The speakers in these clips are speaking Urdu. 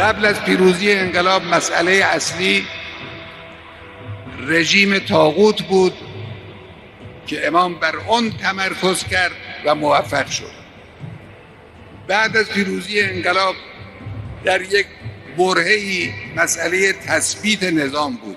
قبل از پیروزی انقلاب مسئله اصلی رژیم طاغوت بود که امام بر آن تمرکز کرد و موفق شد. بعد از پیروزی انقلاب در یک برهه‌ای مسئله تثبیت نظام بود.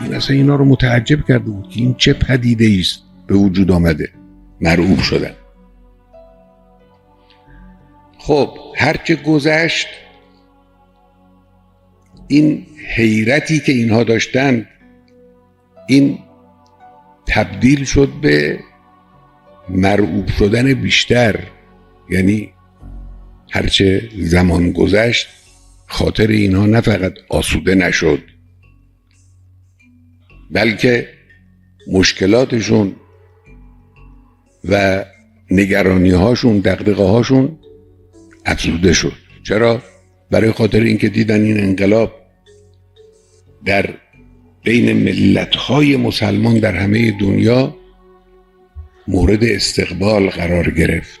این اصلا اینا رو متعجب کرده بود که این چه پدیده‌ای است به وجود آمده، مرعوب شدن. خب هرچه گذشت این حیرتی که اینها داشتن این تبدیل شد به مرعوب شدن بیشتر. یعنی هرچه زمان گذشت خاطر اینها نه فقط آسوده نشد بلکه مشکلاتشون و نگرانی هاشون، دغدغه هاشون افزوده شد. چرا؟ برای خاطر اینکه دیدن این انقلاب در بین ملت‌های مسلمان در همه دنیا مورد استقبال قرار گرفت.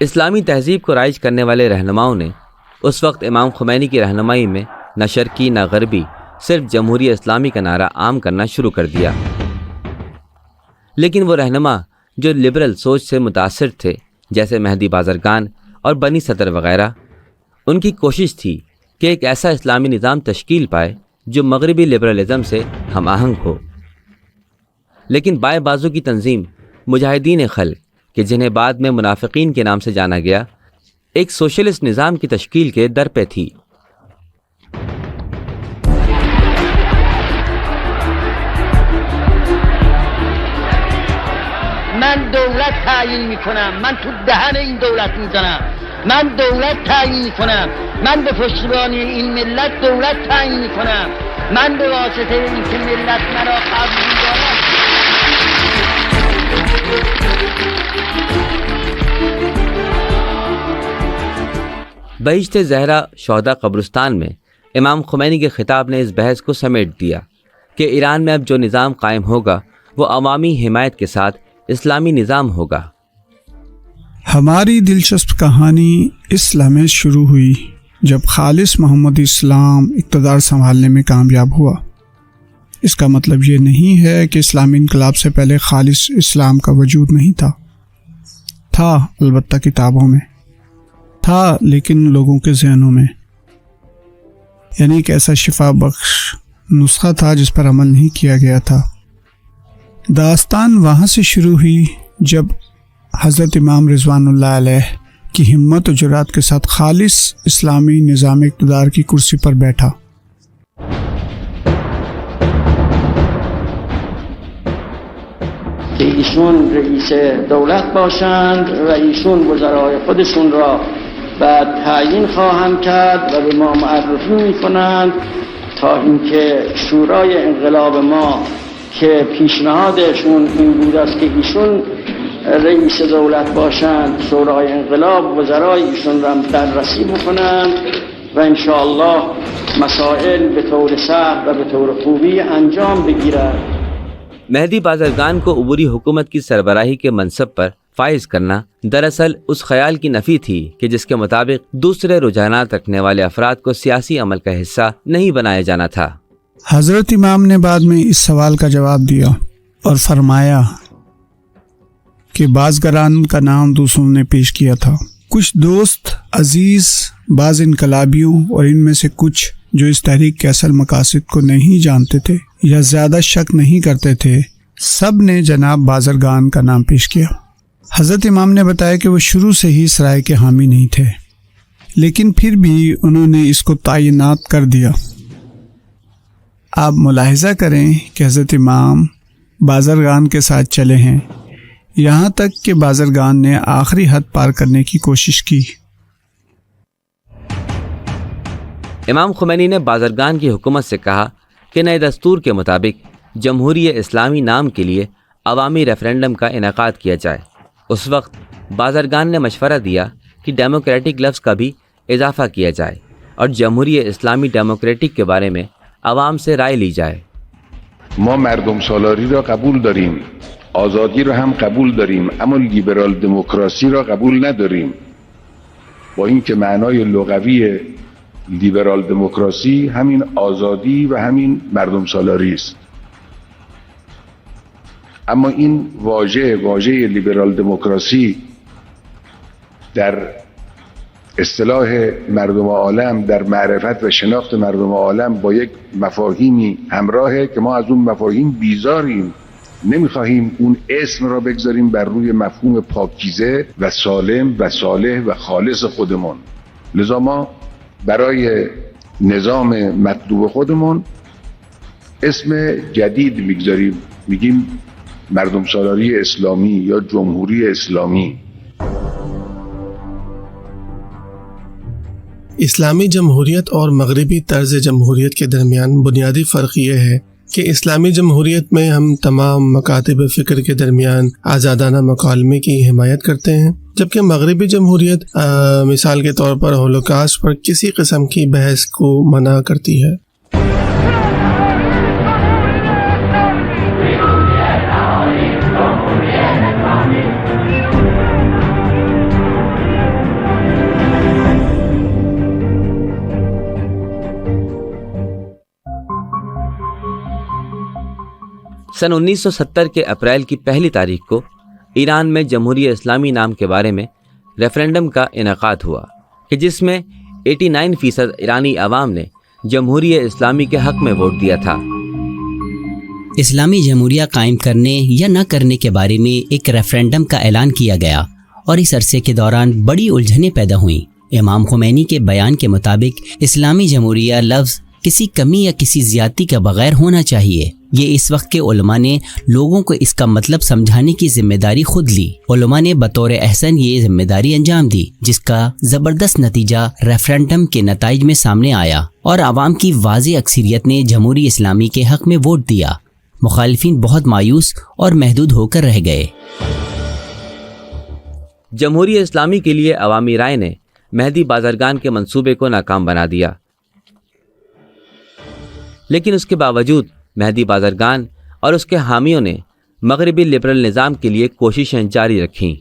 اسلامی تہذیب کو رائج کرنے والے رہنماؤں نے اس وقت امام خمینی کی رہنمائی میں نہ شرقی نہ غربی صرف جمہوریہ اسلامی کا نعرہ عام کرنا شروع کر دیا۔ لیکن وہ رہنما جو لبرل سوچ سے متاثر تھے جیسے مہدی بازرگان اور بنی صدر وغیرہ، ان کی کوشش تھی کہ ایک ایسا اسلامی نظام تشکیل پائے جو مغربی لبرلزم سے ہم آہنگ ہو۔ لیکن بائیں بازو کی تنظیم مجاہدین خلق کہ جنہیں بعد میں منافقین کے نام سے جانا گیا، ایک سوشلسٹ نظام کی تشکیل کے در پہ تھی۔ من دولت تعیین میکنم، من تو دهن این دولت میزنم، من دولت تعیین میکنم، من به پشتیبانی این ملت دولت تعیین میکنم، من به واسطه اینکه ملت مرا قبول دارد. بہشت زہرا شہداء قبرستان میں امام خمینی کے خطاب نے اس بحث کو سمیٹ دیا کہ ایران میں اب جو نظام قائم ہوگا وہ عوامی حمایت کے ساتھ اسلامی نظام ہوگا۔ ہماری دلچسپ کہانی اس لمحے شروع ہوئی جب خالص محمد اسلام اقتدار سنبھالنے میں کامیاب ہوا۔ اس کا مطلب یہ نہیں ہے کہ اسلامی انقلاب سے پہلے خالص اسلام کا وجود نہیں تھا البتہ کتابوں میں تھا، لیکن لوگوں کے ذہنوں میں، یعنی ایک ایسا شفا بخش نسخہ تھا جس پر عمل نہیں کیا گیا تھا۔ داستان وہاں سے شروع ہوئی جب حضرت امام رضوان اللہ علیہ کی ہمت و جرات کے ساتھ خالص اسلامی نظام اقتدار کی کرسی پر بیٹھا۔ که ایشون رئیس دولت باشند و ایشون وزرای خودشون را بعد تعیین خواهند کرد و به ما معرفی میکنند تا اینکه شورای انقلاب ما که پیشنهادشون این بود است که ایشون رئیس دولت باشند، شورای انقلاب وزرای ایشون را بررسی بکنند و انشاءالله مسائل به طور سهل و به طور خوبی انجام بگیرد۔ مہدی بازرگان کو عبوری حکومت کی سربراہی کے منصب پر فائز کرنا دراصل اس خیال کی نفی تھی کہ جس کے مطابق دوسرے رجحانات رکھنے والے افراد کو سیاسی عمل کا حصہ نہیں بنایا جانا تھا۔ حضرت امام نے بعد میں اس سوال کا جواب دیا اور فرمایا کہ بازگران کا نام دوسروں نے پیش کیا تھا۔ کچھ دوست عزیز، بعض انقلابیوں اور ان میں سے کچھ جو اس تحریک کے اصل مقاصد کو نہیں جانتے تھے یا زیادہ شک نہیں کرتے تھے، سب نے جناب بازرگان کا نام پیش کیا۔ حضرت امام نے بتایا کہ وہ شروع سے ہی اس رائے کے حامی نہیں تھے، لیکن پھر بھی انہوں نے اس کو تعینات کر دیا۔ آپ ملاحظہ کریں کہ حضرت امام بازرگان کے ساتھ چلے ہیں، یہاں تک کہ بازرگان نے آخری حد پار کرنے کی کوشش کی۔ امام خمینی نے بازرگان کی حکومت سے کہا کہ نئے دستور کے مطابق جمہوریہ اسلامی نام کے لیے عوامی ریفرینڈم کا انعقاد کیا جائے۔ اس وقت بازرگان نے مشورہ دیا کہ ڈیموکریٹک لفظ کا بھی اضافہ کیا جائے اور جمہوریہ اسلامی ڈیموکریٹک کے بارے میں عوام سے رائے لی جائے۔ ما مردم سالاری را قبول داریم، آزادی را هم قبول داریم، اما لیبرال دموکراسی را قبول نداریم. با اینکه معنای لغوی لیبرال دموکراسی همین آزادی و همین مردم سالاری است. اما این واژه لیبرال دموکراسی در اصطلاح مردم عالم، در معرفت و شناخت مردم عالم با یک مفاهیمی همراهه که ما از اون مفاهیم بیزاریم. نمیخواهیم اون اسم را بگذاریم بر روی مفهوم پاکیزه و سالم و صالح و خالص خودمون. لذا ما برای نظام مطلوب خودمون اسم جدید میگذاریم، میگیم مردم سالاری اسلامی یا جمهوری اسلامی. اسلامی جمہوریت اور مغربی طرز جمہوریت کے درمیان بنیادی فرق یہ ہے کہ اسلامی جمہوریت میں ہم تمام مکاتب فکر کے درمیان آزادانہ مکالمے کی حمایت کرتے ہیں، جبکہ مغربی جمہوریت مثال کے طور پر ہولوکاسٹ پر کسی قسم کی بحث کو منع کرتی ہے۔ سن 1970 کے اپریل کی پہلی تاریخ کو ایران میں جمہوریہ اسلامی نام کے بارے میں ریفرینڈم کا انعقاد ہوا کہ جس میں 89% ایرانی عوام نے جمہوریہ اسلامی کے حق میں ووٹ دیا تھا۔ اسلامی جمہوریہ قائم کرنے یا نہ کرنے کے بارے میں ایک ریفرینڈم کا اعلان کیا گیا اور اس عرصے کے دوران بڑی الجھنیں پیدا ہوئیں۔ امام خمینی کے بیان کے مطابق اسلامی جمہوریہ لفظ کسی کمی یا کسی زیادتی کے بغیر ہونا چاہیے۔ یہ اس وقت کے علماء نے لوگوں کو اس کا مطلب سمجھانے کی ذمہ داری خود لی۔ علماء نے بطور احسن یہ ذمہ داری انجام دی، جس کا زبردست نتیجہ ریفرینڈم کے نتائج میں سامنے آیا اور عوام کی واضح اکثریت نے جمہوری اسلامی کے حق میں ووٹ دیا۔ مخالفین بہت مایوس اور محدود ہو کر رہ گئے۔ جمہوریہ اسلامی کے لیے عوامی رائے نے مہدی بازرگان کے منصوبے کو ناکام بنا دیا، لیکن اس کے باوجود مہدی بازرگان اور اس کے حامیوں نے مغربی لبرل نظام کے لیے کوششیں جاری رکھیں۔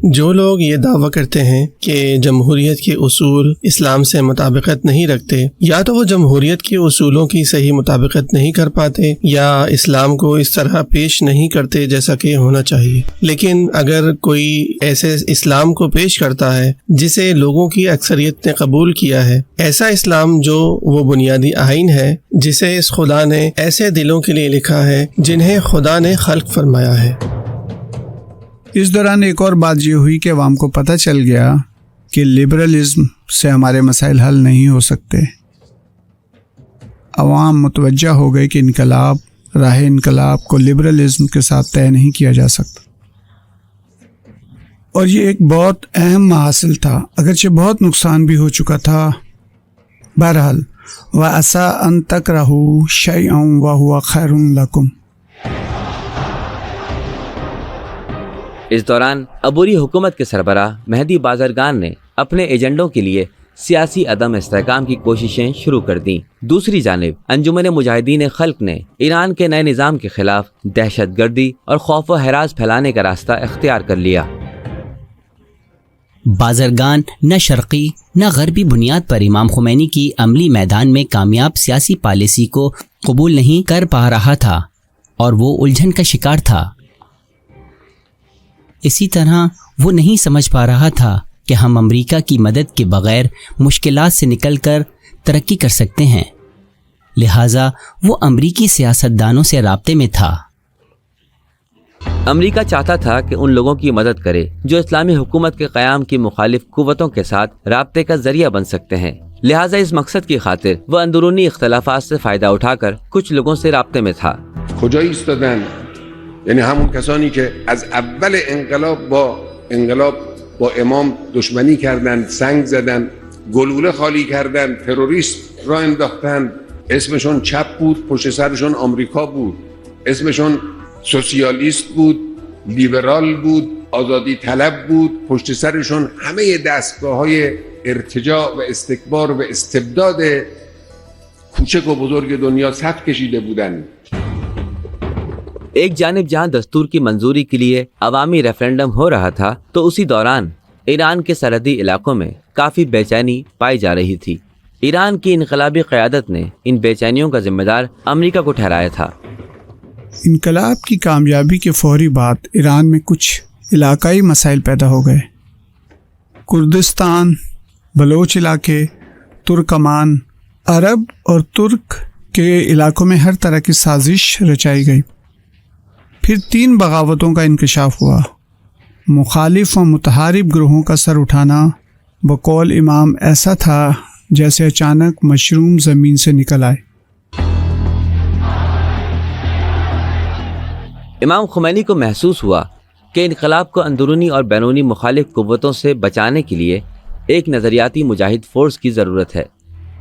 جو لوگ یہ دعویٰ کرتے ہیں کہ جمہوریت کے اصول اسلام سے مطابقت نہیں رکھتے، یا تو وہ جمہوریت کے اصولوں کی صحیح مطابقت نہیں کر پاتے یا اسلام کو اس طرح پیش نہیں کرتے جیسا کہ ہونا چاہیے۔ لیکن اگر کوئی ایسے اسلام کو پیش کرتا ہے جسے لوگوں کی اکثریت نے قبول کیا ہے، ایسا اسلام جو وہ بنیادی آئین ہے جسے اس خدا نے ایسے دلوں کے لیے لکھا ہے جنہیں خدا نے خلق فرمایا ہے۔ اس دوران ایک اور بات یہ ہوئی کہ عوام کو پتہ چل گیا کہ لبرلزم سے ہمارے مسائل حل نہیں ہو سکتے۔ عوام متوجہ ہو گئے کہ راہ انقلاب کو لبرلزم کے ساتھ طے نہیں کیا جا سکتا، اور یہ ایک بہت اہم حاصل تھا، اگرچہ بہت نقصان بھی ہو چکا تھا۔ بہرحال وَعَسَىٰ أَن تَكْرَهُوا شَيْئًا وَهُوَ خَيْرٌ لَكُمْ۔ اس دوران عبوری حکومت کے سربراہ مہدی بازرگان نے اپنے ایجنڈوں کے لیے سیاسی عدم استحکام کی کوششیں شروع کر دیں۔ دوسری جانب انجمن مجاہدین خلق نے ایران کے نئے نظام کے خلاف دہشت گردی اور خوف و ہراس پھیلانے کا راستہ اختیار کر لیا۔ بازرگان نہ شرقی نہ غربی بنیاد پر امام خمینی کی عملی میدان میں کامیاب سیاسی پالیسی کو قبول نہیں کر پا رہا تھا اور وہ الجھن کا شکار تھا۔ اسی طرح وہ نہیں سمجھ پا رہا تھا کہ ہم امریکہ کی مدد کے بغیر مشکلات سے نکل کر ترقی کر سکتے ہیں، لہٰذا وہ امریکی سیاستدانوں سے رابطے میں تھا۔ امریکہ چاہتا تھا کہ ان لوگوں کی مدد کرے جو اسلامی حکومت کے قیام کی مخالف قوتوں کے ساتھ رابطے کا ذریعہ بن سکتے ہیں، لہٰذا اس مقصد کی خاطر وہ اندرونی اختلافات سے فائدہ اٹھا کر کچھ لوگوں سے رابطے میں تھا۔ کجا ایستادن؟ یعنی همون کسانی که از اول انقلاب با امام دشمنی کردن، سنگ زدن، گلوله خالی کردن، تروریست را انداختن، اسمشون چپ بود، پشت سرشون آمریکا بود، اسمشون سوسیالیست بود، لیبرال بود، آزادی طلب بود، پشت سرشون همه دستگاه‌های ارتجاع و استکبار و استبداد کوچک و بزرگ دنیا صف کشیده بودن۔ ایک جانب جہاں دستور کی منظوری کے لیے عوامی ریفرینڈم ہو رہا تھا تو اسی دوران ایران کے سرحدی علاقوں میں کافی بے چینی پائی جا رہی تھی۔ ایران کی انقلابی قیادت نے ان بے چینیوں کا ذمہ دار امریکہ کو ٹھہرایا تھا۔ انقلاب کی کامیابی کے فوری بعد ایران میں کچھ علاقائی مسائل پیدا ہو گئے۔ کردستان، بلوچ علاقے، ترکمان، عرب اور ترک کے علاقوں میں ہر طرح کی سازش رچائی گئی۔ پھر 3 بغاوتوں کا انکشاف ہوا۔ مخالف و متحارب گروہوں کا سر اٹھانا بقول امام ایسا تھا جیسے اچانک مشروم زمین سے نکل آئے۔ امام خمینی کو محسوس ہوا کہ انقلاب کو اندرونی اور بیرونی مخالف قوتوں سے بچانے کے لیے ایک نظریاتی مجاہد فورس کی ضرورت ہے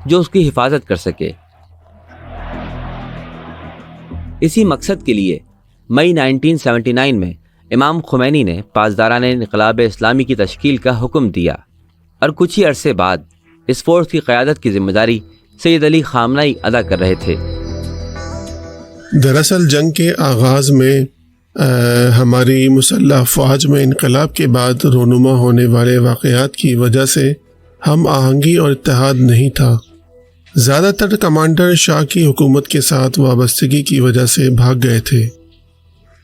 جو اس کی حفاظت کر سکے۔ اسی مقصد کے لیے مئی 1979 میں امام خمینی نے پاسداران انقلاب اسلامی کی تشکیل کا حکم دیا اور کچھ ہی عرصے بعد اس فورس کی قیادت کی ذمہ داری سید علی خامنہئی ادا کر رہے تھے۔ دراصل جنگ کے آغاز میں ہماری مسلح افواج میں انقلاب کے بعد رونما ہونے والے واقعات کی وجہ سے ہم آہنگی اور اتحاد نہیں تھا۔ زیادہ تر کمانڈر شاہ کی حکومت کے ساتھ وابستگی کی وجہ سے بھاگ گئے تھے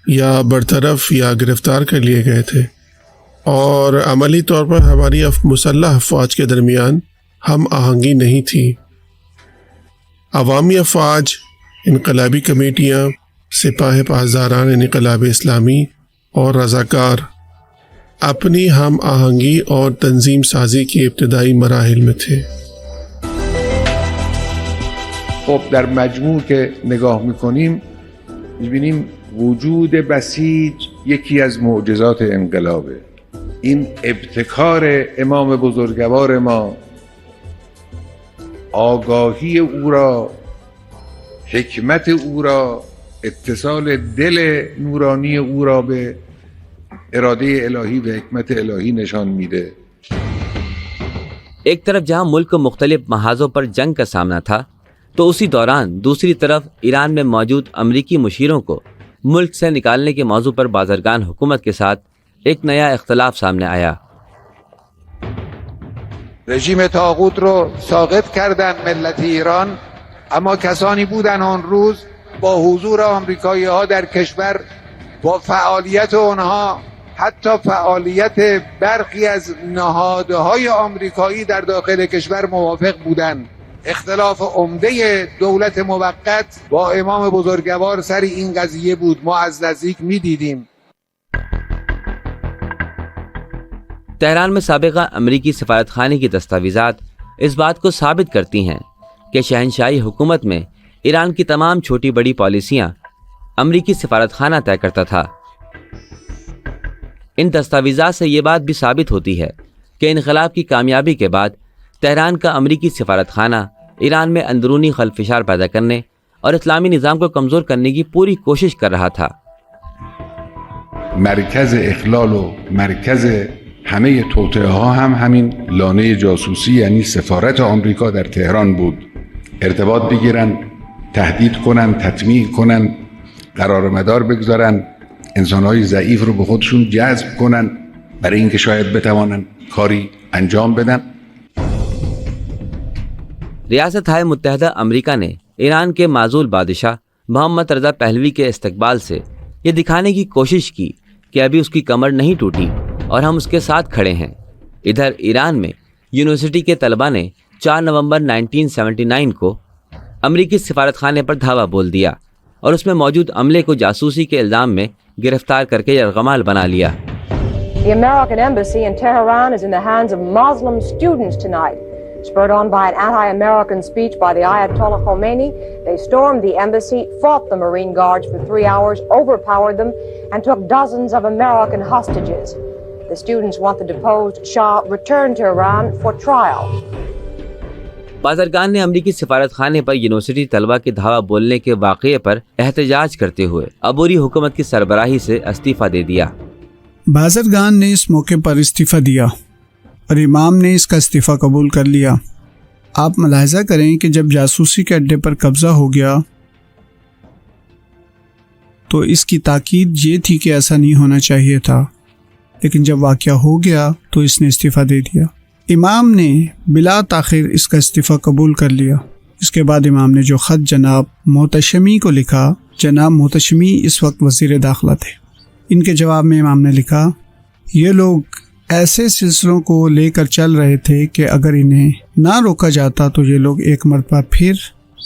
یا برطرف یا گرفتار کر لیے گئے تھے، اور عملی طور پر ہماری مسلح افواج کے درمیان ہم آہنگی نہیں تھی۔ عوامی افواج، انقلابی کمیٹیاں، سپاہ پاسداران انقلاب اسلامی اور رضاکار اپنی ہم آہنگی اور تنظیم سازی کے ابتدائی مراحل میں تھے۔ خب در مجموع که نگاه میکنیم میبینیم وجود بسیج یکی از معجزات انقلابه. این ابتکار امام بزرگوار ما، آگاهی او را، حکمت او را، اتصال دل نورانی او را به اراده الهی و حکمت الهی نشان میده. ایک طرف جہاں ملک کو مختلف محاذوں پر جنگ کا سامنا تھا، تو اسی دوران دوسری طرف ایران میں موجود امریکی مشیروں کو ملک سے نکالنے کے موضوع پر بازرگان حکومت کے ساتھ ایک نیا اختلاف سامنے آیا۔ رژیم طاغوت رو ساقط کردن ملت ایران، اما کسانی بودن آن روز با حضور آمریکایی ها در کشور، با فعالیت آنها، حتی فعالیت برخی از نهادهای آمریکایی در داخل کشور موافق بودند. اختلاف عمده دولت موقت با امام بزرگوار سر این قضیه بود، ما از نزدیک می‌دیدیم. تہران میں سابقہ امریکی سفارت خانے کی دستاویزات اس بات کو ثابت کرتی ہیں کہ شہنشاہی حکومت میں ایران کی تمام چھوٹی بڑی پالیسیاں امریکی سفارت خانہ طے کرتا تھا۔ ان دستاویزات سے یہ بات بھی ثابت ہوتی ہے کہ انقلاب کی کامیابی کے بعد تہران کا امریکی سفارت خانہ ایران میں اندرونی خلفشار پیدا کرنے اور اسلامی نظام کو کمزور کرنے کی پوری کوشش کر رہا تھا۔ مرکز اخلال و مرکز همه توطئه ها هم همین لانه جاسوسی یعنی سفارت آمریکا در تهران بود. ارتباط بگیرن، تهدید کنن، تطمیع کنن، قرار مدار بگذارن، انسانهای ضعیف رو به خودشون جذب کنن برای اینکه شاید بتوانن کاری انجام بدن. ریاست ہائے متحدہ امریکہ نے ایران کے معزول بادشاہ محمد رضا پہلوی کے استقبال سے یہ دکھانے کی کوشش کی کہ ابھی اس کی کمر نہیں ٹوٹی اور ہم اس کے ساتھ کھڑے ہیں۔ ادھر ایران میں یونیورسٹی کے طلباء نے 4 نومبر 1979 کو امریکی سفارت خانے پر دھاوا بول دیا اور اس میں موجود عملے کو جاسوسی کے الزام میں گرفتار کر کے یرغمال بنا لیا۔ The American embassy in Tehran is in the hands of Muslim students tonight. Spurred on by an anti-American speech by the Ayatollah Khomeini, they stormed the embassy, fought the Marine Guards for 3 hours, overpowered them, and took dozens of American hostages. The students want the deposed Shah returned to Iran for trial. بازرگان نے امریکی سفارت خانے پر یونیورسٹی طلباء کے دھاوا بولنے کے واقعے پر احتجاج کرتے ہوئے عبوری حکومت کی سربراہی سے استعفیٰ دے دیا۔ بازرگان نے اس موقع پر استعفیٰ دیا اور امام نے اس کا استعفیٰ قبول کر لیا۔ آپ ملاحظہ کریں کہ جب جاسوسی کے اڈے پر قبضہ ہو گیا تو اس کی تاکید یہ تھی کہ ایسا نہیں ہونا چاہیے تھا، لیکن جب واقعہ ہو گیا تو اس نے استعفیٰ دے دیا۔ امام نے بلا تاخیر اس کا استعفیٰ قبول کر لیا۔ اس کے بعد امام نے جو خط جناب محتشمی کو لکھا، جناب محتشمی اس وقت وزیر داخلہ تھے، ان کے جواب میں امام نے لکھا، یہ لوگ ایسے سلسلوں کو لے کر چل رہے تھے کہ اگر انہیں نہ روکا جاتا تو یہ لوگ ایک مرتبہ پھر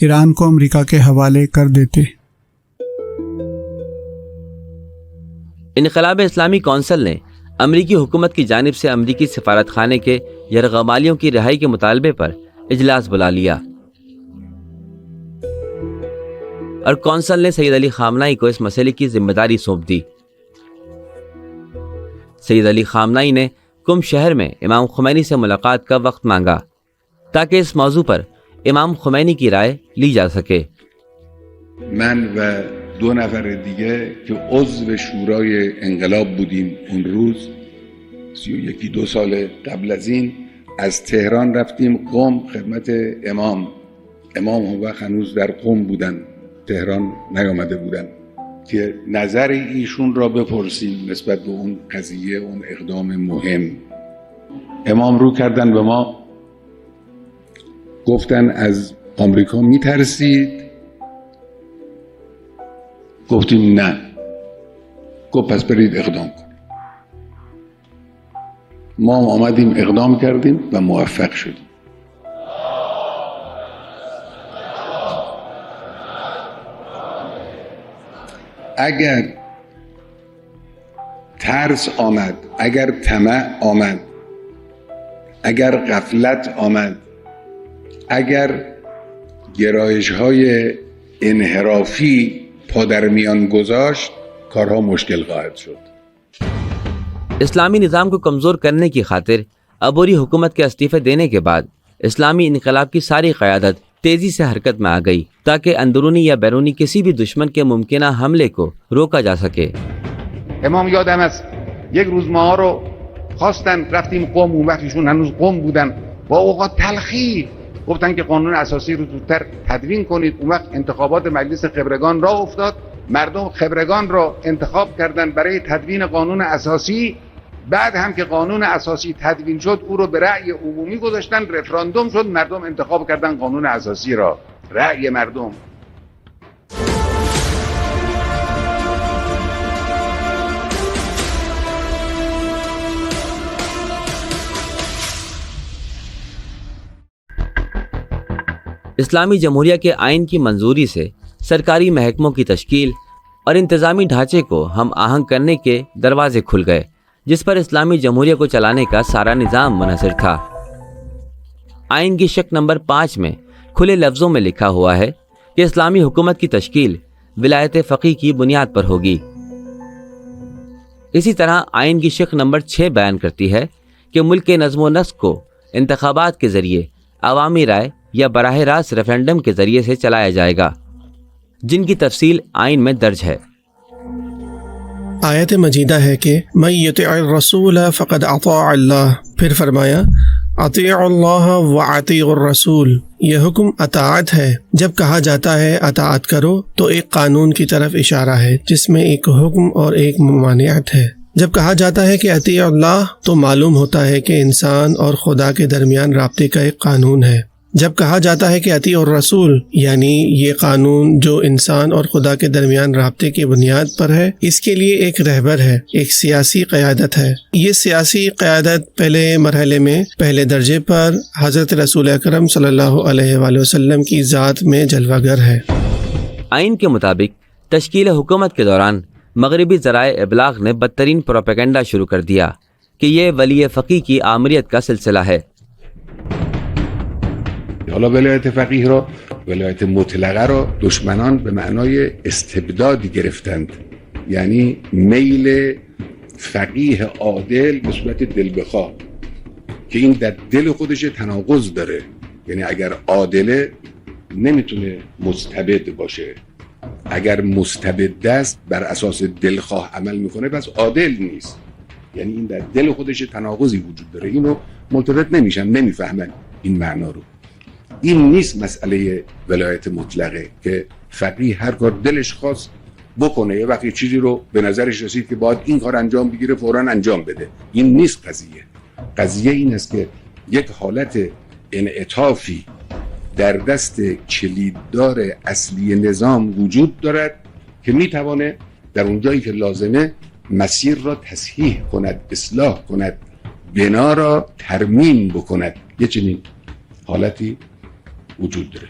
ایران کو امریکہ کے حوالے کر دیتے۔ انقلاب اسلامی کونسل نے امریکی حکومت کی جانب سے امریکی سفارت خانے کے یرغمالیوں کی رہائی کے مطالبے پر اجلاس بلا لیا اور کونسل نے سید علی خامنہئی کو اس مسئلے کی ذمہ داری سونپ دی۔ سید علی خامنہئی نے قم شہر میں امام خمینی سے ملاقات کا وقت مانگا تاکہ اس موضوع پر امام خمینی کی رائے لی جا سکے۔ من و 2 نفر دیگه که عضو شورای انقلاب بودیم اون روز 31-2 سال قبل از این از تهران رفتیم قم خدمت امام اون وقت هنوز در قم بودن، تهران نیامده بودن، که نظر ایشون را بپرسیم نسبت به اون قضیه، اون اقدام مهم. امام رو کردن به ما، گفتن از آمریکا میترسید، گفتیم نه، گفت پس برید اقدام کنید. ما آمدیم اقدام کردیم و موفق شدیم. اگر ترس آمد، اگر طمع آمد، اگر غفلت آمد، اگر گرایش‌های انحرافی پادرمیان گذاشت، کارها مشکل خواهد شد. اسلامی نظام کو کمزور کرنے کی خاطر عبوری حکومت کے استعفے دینے کے بعد اسلامی انقلاب کی ساری قیادت تیزی سے حرکت میں آ گئی تاکہ اندرونی یا بیرونی کسی بھی دشمن کے ممکنہ حملے کو روکا جا سکے. امام یادم است یک روز ما رو خواستن رفتیم قم، اون وقت ایشون هنوز قم بودن، با اوقات تلخی گفتن که قانون اساسی رو زودتر تدوین کنید. اون وقت انتخابات مجلس خبرگان راه افتاد، مردم خبرگان رو انتخاب کردن برای تدوین قانون اساسی. بعد هم که قانون اساسی تدوین شد او رو به رأی عمومی گذاشتن، رفراندوم شد، مردم انتخاب کردن قانون اساسی را. رأی مردم. اسلامی جمہوریہ کے آئین کی منظوری سے سرکاری محکموں کی تشکیل اور انتظامی ڈھانچے کو ہم آہنگ کرنے کے دروازے کھل گئے، جس پر اسلامی جمہوریہ کو چلانے کا سارا نظام منحصر تھا. آئین کی شق نمبر 5 میں کھلے لفظوں میں لکھا ہوا ہے کہ اسلامی حکومت کی تشکیل ولایت فقیہ کی بنیاد پر ہوگی. اسی طرح آئین کی شق نمبر 6 بیان کرتی ہے کہ ملک کے نظم و نسق کو انتخابات کے ذریعے عوامی رائے یا براہ راست ریفرینڈم کے ذریعے سے چلایا جائے گا، جن کی تفصیل آئین میں درج ہے. آیت مجیدہ ہے کہ من یطع الرسول فقد اطاع اللہ، پھر فرمایا اطیعوا اللہ واطیعوا الرسول. یہ حکم اطاعت ہے. جب کہا جاتا ہے اطاعت کرو تو ایک قانون کی طرف اشارہ ہے جس میں ایک حکم اور ایک ممانعت ہے. جب کہا جاتا ہے کہ اطیع اللہ تو معلوم ہوتا ہے کہ انسان اور خدا کے درمیان رابطے کا ایک قانون ہے. جب کہا جاتا ہے کہ اطیع الرسول یعنی یہ قانون جو انسان اور خدا کے درمیان رابطے کی بنیاد پر ہے، اس کے لیے ایک رہبر ہے، ایک سیاسی قیادت ہے. یہ سیاسی قیادت پہلے مرحلے میں پہلے درجے پر حضرت رسول اکرم صلی اللہ علیہ وآلہ وسلم کی ذات میں جلوہ گر ہے. آئین کے مطابق تشکیل حکومت کے دوران مغربی ذرائع ابلاغ نے بدترین پروپیگنڈا شروع کر دیا کہ یہ ولی فقیہ کی آمریت کا سلسلہ ہے. حالا ولایت فقیه را، ولایت مطلقه را دشمنان به معنای استبدادی گرفتند، یعنی میل فقیه عادل به صورت دل بخواه که این در دل خودش تناقض داره. یعنی اگر عادله نمیتونه مستبد باشه، اگر مستبد است بر اساس دلخواه عمل میکنه پس عادل نیست. یعنی این در دل خودش تناقضی وجود داره. اینو ملتفت نمیشن، نمیفهمن این معنا رو. این نیست مسئله ولایت مطلقه که فقیه هر کار دلش خواست بکنه، یه وقتی چیزی رو به نظرش رسید که باید این کار انجام بگیره فوراً انجام بده. این نیست قضیه. قضیه این است که یک حالت انعطافی در دست کلیددار اصلی نظام وجود دارد که میتوانه در اونجایی که لازمه مسیر را تصحیح کند، اصلاح کند، بنا را ترمیم بکند. یه چنین حالتی وجود داره.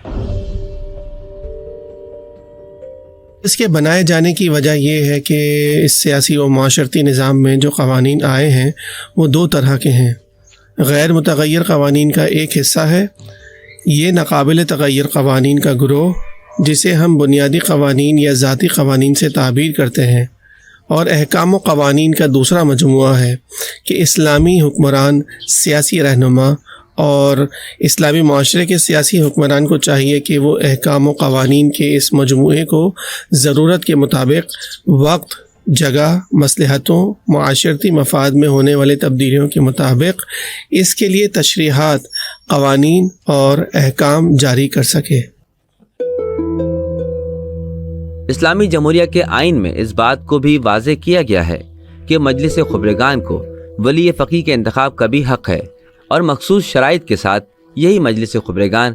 اس کے بنائے جانے کی وجہ یہ ہے کہ اس سیاسی و معاشرتی نظام میں جو قوانین آئے ہیں وہ دو طرح کے ہیں. غیر متغیر قوانین کا ایک حصہ ہے یہ ناقابل تغیر قوانین کا گروہ، جسے ہم بنیادی قوانین یا ذاتی قوانین سے تعبیر کرتے ہیں، اور احکام و قوانین کا دوسرا مجموعہ ہے کہ اسلامی حکمران، سیاسی رہنما اور اسلامی معاشرے کے سیاسی حکمران کو چاہیے کہ وہ احکام و قوانین کے اس مجموعے کو ضرورت کے مطابق وقت، جگہ، مصلحتوں، معاشرتی مفاد میں ہونے والے تبدیلیوں کے مطابق اس کے لیے تشریحات، قوانین اور احکام جاری کر سکے. اسلامی جمہوریہ کے آئین میں اس بات کو بھی واضح کیا گیا ہے کہ مجلس خبرگان کو ولی فقیہ کے انتخاب کا بھی حق ہے، اور مخصوص شرائط کے ساتھ یہی مجلس خبرگان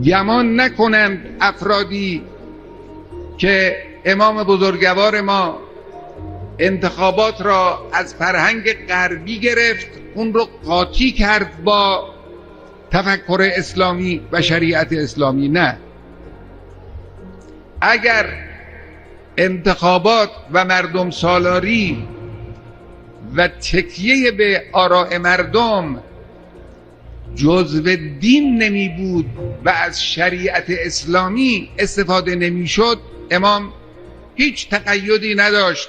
گمان نکنند افرادی که امام بزرگوار ما انتخابات را از فرهنگ غربی گرفت، اون رو قاطی کرد با تفکر اسلامی و شریعت اسلامی. نه، اگر انتخابات و مردم سالاری و تکیه به آراء مردم جزو دین نمی بود و از شریعت اسلامی استفاده نمی شد، امام هیچ تقیدی نداشت.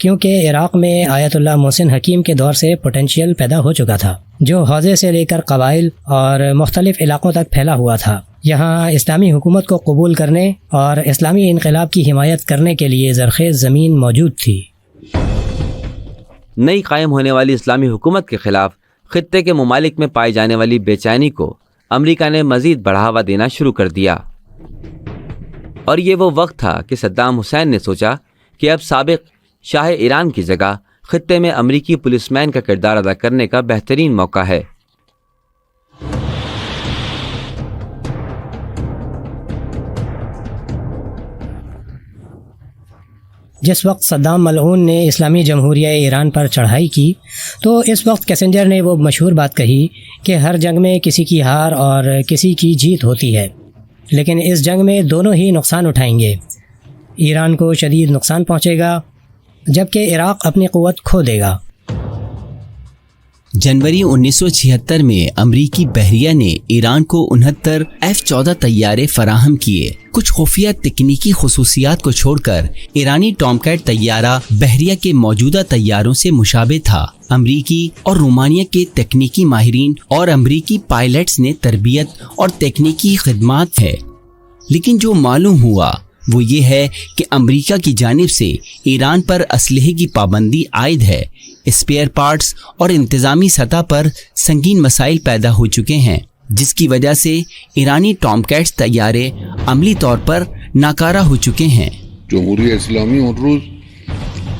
کیونکہ عراق میں آیت اللہ محسن حکیم کے دور سے پوٹینشیل پیدا ہو چکا تھا جو حوزے سے لے کر قبائل اور مختلف علاقوں تک پھیلا ہوا تھا۔ یہاں اسلامی حکومت کو قبول کرنے اور اسلامی انقلاب کی حمایت کرنے کے لیے زرخیز زمین موجود تھی۔ نئی قائم ہونے والی اسلامی حکومت کے خلاف خطے کے ممالک میں پائی جانے والی بے چینی کو امریکہ نے مزید بڑھاوا دینا شروع کر دیا، اور یہ وہ وقت تھا کہ صدام حسین نے سوچا کہ اب سابق شاہ ایران کی جگہ خطے میں امریکی پولیس مین کا کردار ادا کرنے کا بہترین موقع ہے۔ جس وقت صدام ملعون نے اسلامی جمہوریہ ایران پر چڑھائی کی تو اس وقت کیسنجر نے وہ مشہور بات کہی کہ ہر جنگ میں کسی کی ہار اور کسی کی جیت ہوتی ہے، لیکن اس جنگ میں دونوں ہی نقصان اٹھائیں گے۔ ایران کو شدید نقصان پہنچے گا جبکہ عراق اپنی قوت کھو دے گا۔ جنوری 1976 میں امریکی بحریہ نے ایران کو 69 F-14 طیارے فراہم کیے۔ کچھ خفیہ تکنیکی خصوصیات کو چھوڑ کر ایرانی ٹام کیٹ طیارہ بحریہ کے موجودہ طیاروں سے مشابہ تھا۔ امریکی اور رومانیہ کے تکنیکی ماہرین اور امریکی پائلٹس نے تربیت اور تکنیکی خدمات ہے، لیکن جو معلوم ہوا وہ یہ ہے کہ امریکہ کی جانب سے ایران پر اسلحے کی پابندی عائد ہے۔ اسپیئر پارٹس اور انتظامی سطح پر سنگین مسائل پیدا ہو چکے ہیں، جس کی وجہ سے ایرانی ٹام کیٹس طیارے عملی طور پر ناکارہ ہو چکے ہیں۔ جمهوری اسلامی اون روز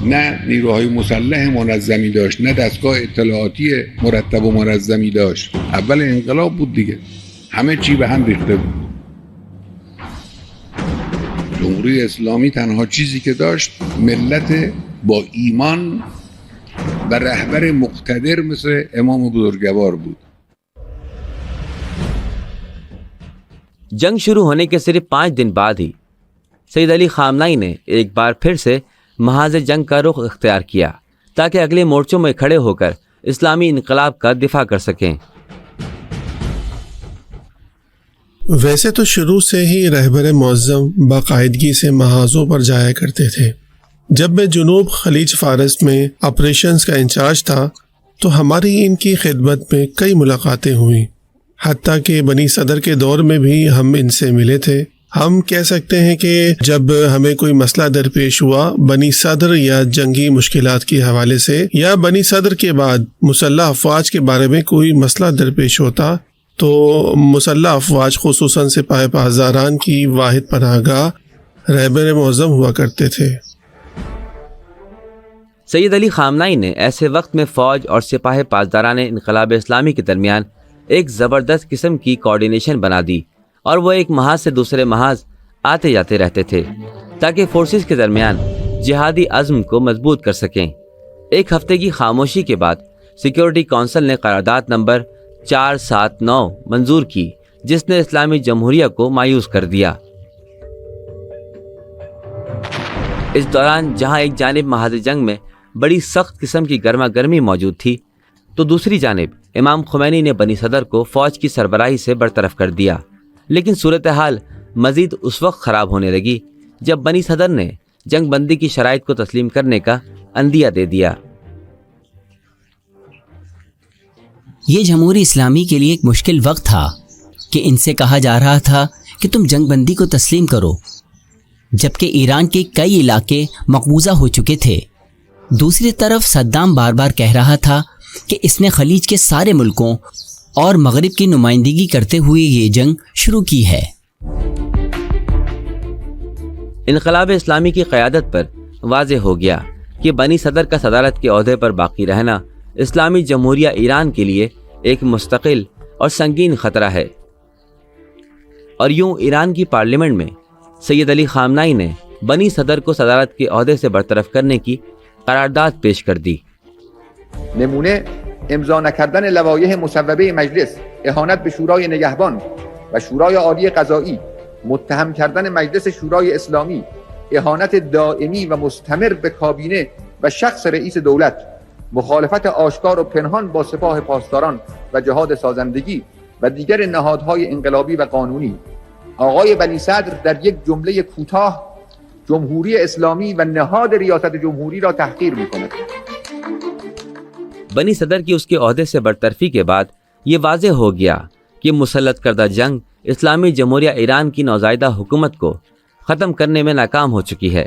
نه نیروهای مسلح منظمی داشت، نه دستگاه اطلاعاتی مرتب و منظمی داشت. اول انقلاب بود دیگه، همه چی به هم ریخته بود. جمهوری اسلامی تنها چیزی که داشت ملت با ایمان و رهبر مقتدر مثل امام بزرگوار بود. جنگ شروع ہونے کے صرف 5 دن بعد ہی سید علی خامنہئی نے ایک بار پھر سے محاذ جنگ کا رخ اختیار کیا تاکہ اگلے مورچوں میں کھڑے ہو کر اسلامی انقلاب کا دفاع کر سکیں۔ ویسے تو شروع سے ہی رہبر معظم باقاعدگی سے محاذوں پر جایا کرتے تھے۔ جب میں جنوب خلیج فارس میں آپریشنز کا انچارج تھا تو ہماری ان کی خدمت میں کئی ملاقاتیں ہوئیں، حتیٰ کہ بنی صدر کے دور میں بھی ہم ان سے ملے تھے۔ ہم کہہ سکتے ہیں کہ جب ہمیں کوئی مسئلہ درپیش ہوا بنی صدر یا جنگی مشکلات کے حوالے سے، یا بنی صدر کے بعد مسلح افواج کے بارے میں کوئی مسئلہ درپیش ہوتا، تو مسلح افواج خصوصاً سپاہ پاسداران کی واحد پناہ گاہ رہبر معظم ہوا کرتے تھے۔ سید علی خامنہئی نے ایسے وقت میں فوج اور سپاہ پاسداران انقلاب اسلامی کے درمیان ایک زبردست قسم کی کوارڈینیشن بنا دی، اور وہ ایک محاذ سے دوسرے محاذ آتے جاتے رہتے تھے تاکہ فورسز کے درمیان جہادی عزم کو مضبوط کر سکیں۔ ایک ہفتے کی خاموشی کے بعد سیکیورٹی کونسل نے قرارداد نمبر 479 منظور کی، جس نے اسلامی جمہوریہ کو مایوس کر دیا۔ اس دوران جہاں ایک جانب محاذ جنگ میں بڑی سخت قسم کی گرما گرمی موجود تھی، تو دوسری جانب امام خمینی نے بنی صدر کو فوج کی سربراہی سے برطرف کر دیا۔ لیکن صورتحال مزید اس وقت خراب ہونے لگی جب بنی صدر نے جنگ بندی کی شرائط کو تسلیم کرنے کا عندیہ دے دیا۔ یہ جمہوری اسلامی کے لیے ایک مشکل وقت تھا کہ ان سے کہا جا رہا تھا کہ تم جنگ بندی کو تسلیم کرو، جبکہ ایران کے کئی علاقے مقبوضہ ہو چکے تھے۔ دوسری طرف صدام بار بار کہہ رہا تھا کہ اس نے خلیج کے سارے ملکوں اور مغرب کی نمائندگی کرتے ہوئے یہ جنگ شروع کی ہے۔ انقلاب اسلامی کی قیادت پر واضح ہو گیا کہ بنی صدر کا صدارت کے عہدے پر باقی رہنا اسلامی جمہوریہ ایران کے لیے ایک مستقل اور سنگین خطرہ ہے، اور یوں ایران کی پارلیمنٹ میں سید علی خامنہئی نے بنی صدر کو صدارت کے عہدے سے برطرف کرنے کی قرارداد پیش کر دی۔ نمونه امضا نکردن لوایح مصوبه مجلس، اهانت به شورای نگهبان و شورای عالی قضایی، متهم کردن مجلس شورای اسلامی، اهانت دائمی و مستمر به کابینه و شخص رئیس دولت، مخالفت آشکار و پنهان با سپاه پاسداران و جهاد سازندگی و دیگر نهادهای انقلابی و قانونی. آقای بنی صدر در یک جمله کوتاه جمهوری اسلامی و نهاد ریاست جمهوری را تحقیر می‌کند. بنی صدر کی اس کے عہدے سے برطرفی کے بعد یہ واضح ہو گیا کہ مسلط کردہ جنگ اسلامی جمہوریہ ایران کی نوزائیدہ حکومت کو ختم کرنے میں ناکام ہو چکی ہے،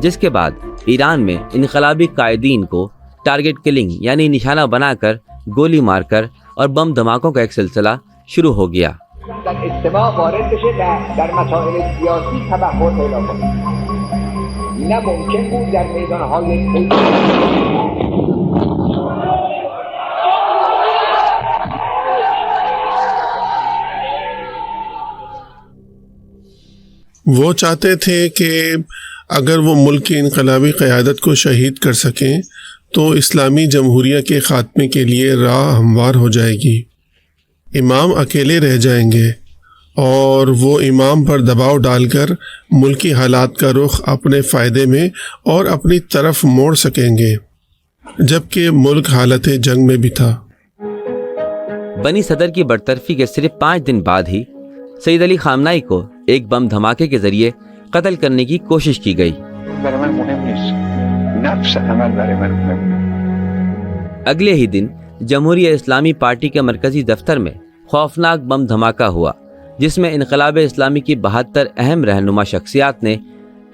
جس کے بعد ایران میں انقلابی قائدین کو ٹارگٹ کلنگ یعنی نشانہ بنا کر گولی مار کر اور بم دھماکوں کا ایک سلسلہ شروع ہو گیا۔ در اجتماع وارد بشه در مسائل سیاسی تبحر پیدا کنه. نه ممکن بود در میدانهای وہ چاہتے تھے کہ اگر وہ ملک کی انقلابی قیادت کو شہید کر سکیں تو اسلامی جمہوریہ کے خاتمے کے لیے راہ ہموار ہو جائے گی، امام اکیلے رہ جائیں گے اور وہ امام پر دباؤ ڈال کر ملکی حالات کا رخ اپنے فائدے میں اور اپنی طرف موڑ سکیں گے، جبکہ ملک حالت جنگ میں بھی تھا۔ بنی صدر کی برطرفی کے صرف 5 دن بعد ہی سید علی خامنہئی کو ایک بم دھماکے کے ذریعے قتل کرنے کی کوشش کی گئی۔ اگلے ہی دن جمہوریہ اسلامی پارٹی کے مرکزی دفتر میں خوفناک بم دھماکہ ہوا، جس میں انقلاب اسلامی کی 72 اہم رہنما شخصیات نے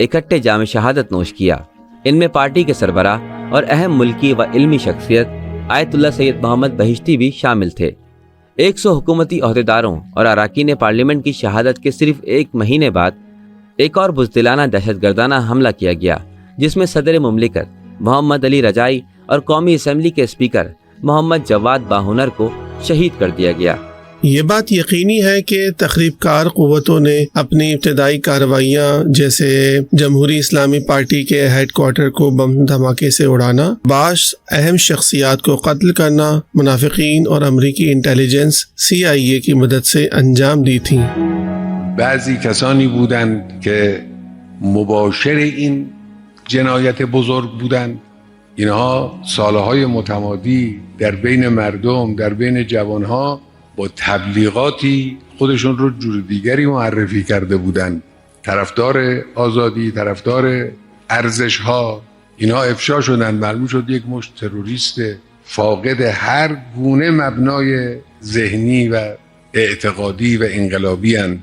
اکٹھے جام شہادت نوش کیا۔ ان میں پارٹی کے سربراہ اور اہم ملکی و علمی شخصیت آیت اللہ سید محمد بہشتی بھی شامل تھے۔ 100 حکومتی عہدیداروں اور اراکین پارلیمنٹ کی شہادت کے صرف 1 مہینے بعد ایک اور بزدلانہ دہشت گردانہ حملہ کیا گیا، جس میں صدر مملکت محمد علی رجائی اور قومی اسمبلی کے اسپیکر محمد جواد باہنر کو شہید کر دیا گیا۔ یہ بات یقینی ہے کہ تخریب کار قوتوں نے اپنی ابتدائی کارروائیاں جیسے جمہوری اسلامی پارٹی کے ہیڈ کوارٹر کو بم دھماکے سے اڑانا، بعض اہم شخصیات کو قتل کرنا، منافقین اور امریکی انٹیلیجنس CIA کی مدد سے انجام دی تھیں۔ بعضی کسانی بودند که مباشر این جنایت بزرگ بودند. اینها سالهای متمادی در بین مردم، در بین جوانها با تبلیغاتی خودشون رو جور دیگری معرفی کرده بودند، طرفدار آزادی، طرفدار ارزش‌ها. اینها افشا شدند، معلوم شد یک مشت تروریست فاقد هر گونه مبنای ذهنی و اعتقادی و انقلابی اند.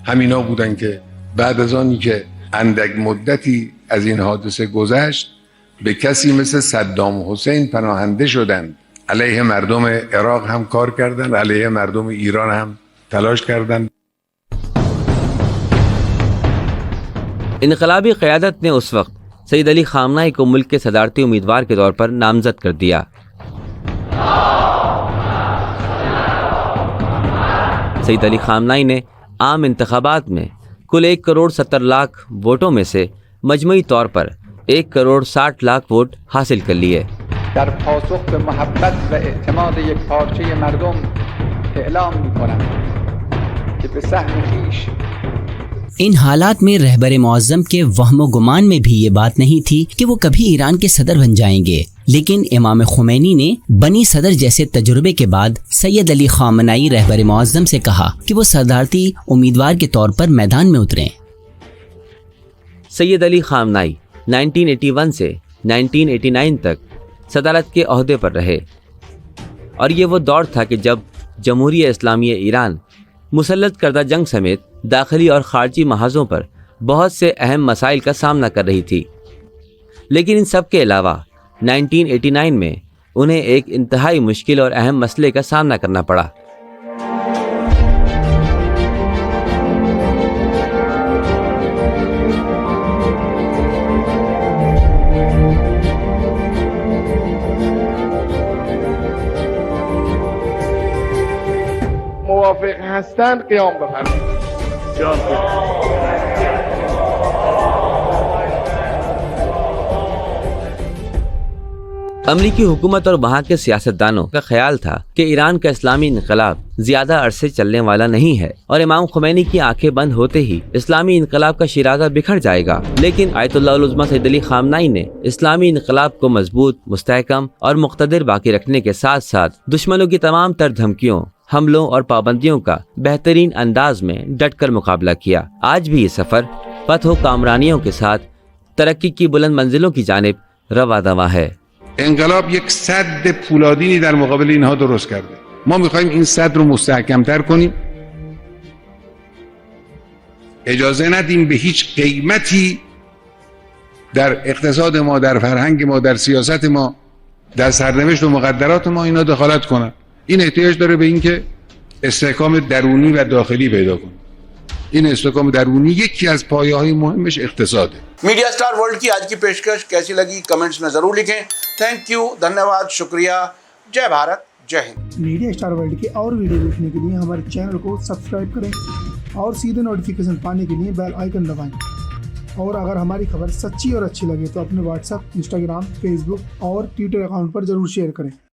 همینا بودن که بعد از آنی که اندک مدتی از این حادثه گذشت به کسی مثل صدام حسین پناهنده شدند. علیه مردم عراق هم کار کردند، علیه مردم ایران هم تلاش کردند. انقلابی قیادت نے اس وقت سید علی خامنہئی کو ملک کے صدارتی امیدوار کے طور پر نامزد کر دیا۔ سید علی خامنہئی نے عام انتخابات میں کل 1,70,00,000 ووٹوں میں سے مجموعی طور پر 1,60,00,000 ووٹ حاصل کر لیے۔ در پاسخ به محبت و اعتماد یک پارچه مردم اعلام می‌کنم که به سهم خویش ان حالات میں رہبر معظم کے وہم و گمان میں بھی یہ بات نہیں تھی کہ وہ کبھی ایران کے صدر بن جائیں گے، لیکن امام خمینی نے بنی صدر جیسے تجربے کے بعد سید علی خامنہئی رہبر معظم سے کہا کہ وہ صدارتی امیدوار کے طور پر میدان میں اتریں۔ سید علی خامنہئی 1981 سے 1989 تک صدارت کے عہدے پر رہے، اور یہ وہ دور تھا کہ جب جمہوریہ اسلامی ایران مسلط کردہ جنگ سمیت داخلی اور خارجی محاذوں پر بہت سے اہم مسائل کا سامنا کر رہی تھی۔ لیکن ان سب کے علاوہ 1989 میں انہیں ایک انتہائی مشکل اور اہم مسئلے کا سامنا کرنا پڑا۔ موافق هستند قیام بفرمایید. امریکی حکومت اور وہاں کے سیاستدانوں کا خیال تھا کہ ایران کا اسلامی انقلاب زیادہ عرصے چلنے والا نہیں ہے اور امام خمینی کی آنکھیں بند ہوتے ہی اسلامی انقلاب کا شیرازہ بکھر جائے گا۔ لیکن آیت اللہ العظمیٰ سید علی خامنہئی نے اسلامی انقلاب کو مضبوط، مستحکم اور مقتدر باقی رکھنے کے ساتھ ساتھ دشمنوں کی تمام تر دھمکیوں، حملوں اور پابندیوں کا بہترین انداز میں ڈٹ کر مقابلہ کیا۔ آج بھی یہ سفر فتح و کامرانیوں کے ساتھ ترقی کی بلند منزلوں کی جانب رواں دواں ہے۔ انقلاب یک سد پولادینی در مقابل اینها درست کرده. ما میخوایم این سد رو مستحکمتر کنیم. اجازه ندیم به هیچ قیمتی در اقتصاد ما، در فرهنگ ما، در سیاست ما، در سرنوشت و مقدرات ما اینا دخالت کنن. این احتیاج داره به این که استحکام درونی و داخلی پیدا کنه. این استحکام درونی یکی از پایه‌های مهمش اقتصاده. میڈیا اسٹار ورلڈ کی آج کی پیشکش کیسی لگی کمنٹس میں ضرور لکھیں۔ تھینک یو، دھنیہ واد، شکریہ، جے بھارت، جے ہند۔ میڈیا اسٹار ورلڈ کے اور ویڈیو دیکھنے کے لیے ہمارے چینل کو سبسکرائب کریں اور سیدھے نوٹیفیکیشن پانے کے لیے بیل آئیکن دبائیں۔ اور اگر ہماری خبر سچی اور اچھی لگے تو اپنے واٹس ایپ، انسٹاگرام، فیس بک اور ٹویٹر اکاؤنٹ پر ضرور شیئر کریں۔